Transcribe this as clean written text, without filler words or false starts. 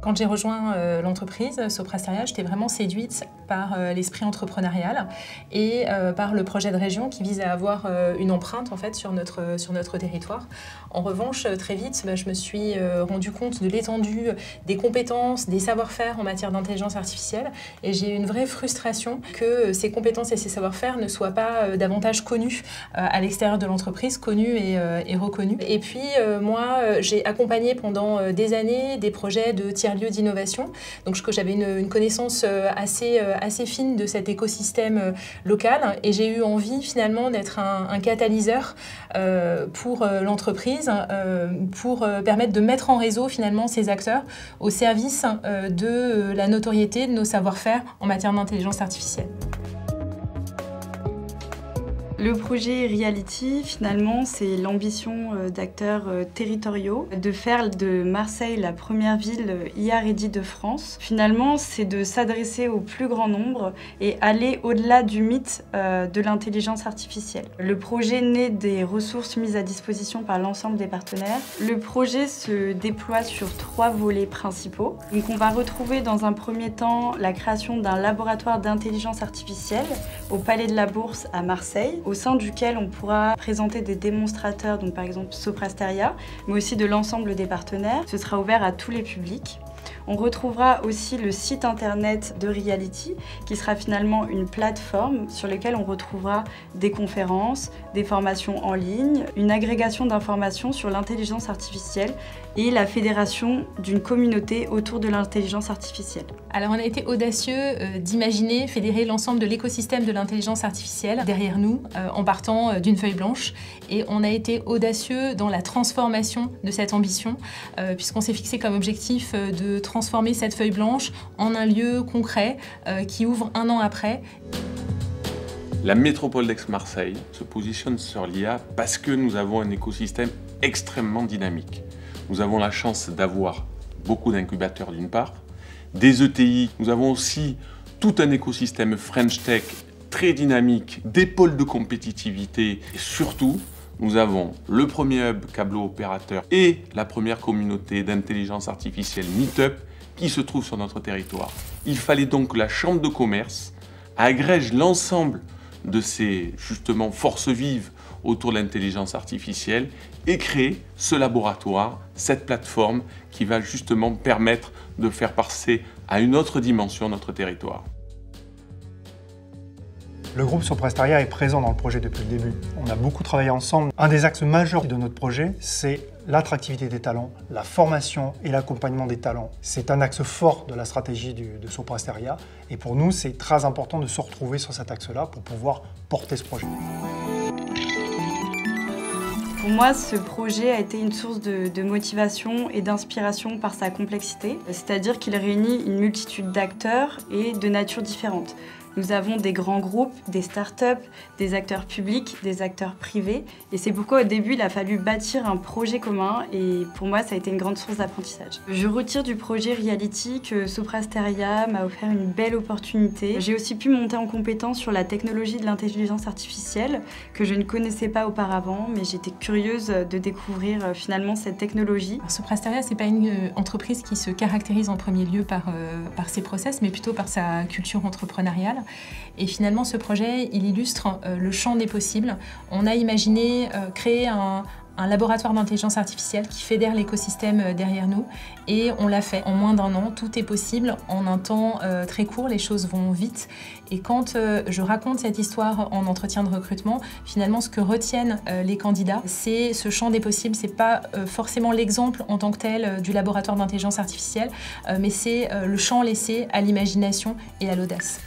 Quand j'ai rejoint l'entreprise Soprasteria, j'étais vraiment séduite par l'esprit entrepreneurial et par le projet de région qui vise à avoir une empreinte en fait, sur notre territoire. En revanche, très vite, je me suis rendu compte de l'étendue des compétences, des savoir-faire en matière d'intelligence artificielle et j'ai eu une vraie frustration que ces compétences et ces savoir-faire ne soient pas davantage connus à l'extérieur de l'entreprise, connus et reconnus. Et puis moi, j'ai accompagné pendant des années des projets de tiers-lieux d'innovation. Donc j'avais une connaissance assez fine de cet écosystème local et j'ai eu envie finalement d'être un catalyseur pour l'entreprise, pour permettre de mettre en réseau finalement ces acteurs au service de la notoriété de nos savoir-faire en matière d'intelligence artificielle. Le projet Reality, finalement, c'est l'ambition d'acteurs territoriaux de faire de Marseille la première ville IA Ready de France. Finalement, c'est de s'adresser au plus grand nombre et aller au-delà du mythe de l'intelligence artificielle. Le projet naît des ressources mises à disposition par l'ensemble des partenaires. Le projet se déploie sur 3 volets principaux. Donc, on va retrouver dans un premier temps la création d'un laboratoire d'intelligence artificielle au Palais de la Bourse à Marseille, au sein duquel on pourra présenter des démonstrateurs, donc par exemple Soprasteria, mais aussi de l'ensemble des partenaires. Ce sera ouvert à tous les publics. On retrouvera aussi le site internet de Reality, qui sera finalement une plateforme sur laquelle on retrouvera des conférences, des formations en ligne, une agrégation d'informations sur l'intelligence artificielle et la fédération d'une communauté autour de l'intelligence artificielle. Alors on a été audacieux d'imaginer fédérer l'ensemble de l'écosystème de l'intelligence artificielle derrière nous en partant d'une feuille blanche et on a été audacieux dans la transformation de cette ambition puisqu'on s'est fixé comme objectif de transformer cette feuille blanche en un lieu concret qui ouvre 1 an après. La métropole d'Aix-Marseille se positionne sur l'IA parce que nous avons un écosystème extrêmement dynamique. Nous avons la chance d'avoir beaucoup d'incubateurs d'une part, des ETI, nous avons aussi tout un écosystème French Tech très dynamique, des pôles de compétitivité et surtout, nous avons le premier hub câblo opérateur et la première communauté d'intelligence artificielle Meetup qui se trouve sur notre territoire. Il fallait donc que la chambre de commerce agrège l'ensemble de ces justement forces vives autour de l'intelligence artificielle et créer ce laboratoire, cette plateforme qui va justement permettre de faire passer à une autre dimension notre territoire. Le groupe Soprasteria est présent dans le projet depuis le début. On a beaucoup travaillé ensemble. Un des axes majeurs de notre projet, c'est l'attractivité des talents, la formation et l'accompagnement des talents. C'est un axe fort de la stratégie de Soprasteria et pour nous, c'est très important de se retrouver sur cet axe-là pour pouvoir porter ce projet. Pour moi, ce projet a été une source de motivation et d'inspiration par sa complexité, c'est-à-dire qu'il réunit une multitude d'acteurs et de natures différentes. Nous avons des grands groupes, des startups, des acteurs publics, des acteurs privés. Et c'est pourquoi au début, il a fallu bâtir un projet commun et pour moi, ça a été une grande source d'apprentissage. Je retire du projet Reality que Soprasteria m'a offert une belle opportunité. J'ai aussi pu monter en compétence sur la technologie de l'intelligence artificielle que je ne connaissais pas auparavant, mais j'étais curieuse de découvrir finalement cette technologie. Soprasteria, c'est pas une entreprise qui se caractérise en premier lieu par ses process, mais plutôt par sa culture entrepreneuriale. Et finalement, ce projet, il illustre le champ des possibles. On a imaginé créer un laboratoire d'intelligence artificielle qui fédère l'écosystème derrière nous et on l'a fait en moins d'1 an. Tout est possible en un temps très court, les choses vont vite. Et quand je raconte cette histoire en entretien de recrutement, finalement, ce que retiennent les candidats, c'est ce champ des possibles. C'est pas forcément l'exemple en tant que tel du laboratoire d'intelligence artificielle, mais c'est le champ laissé à l'imagination et à l'audace.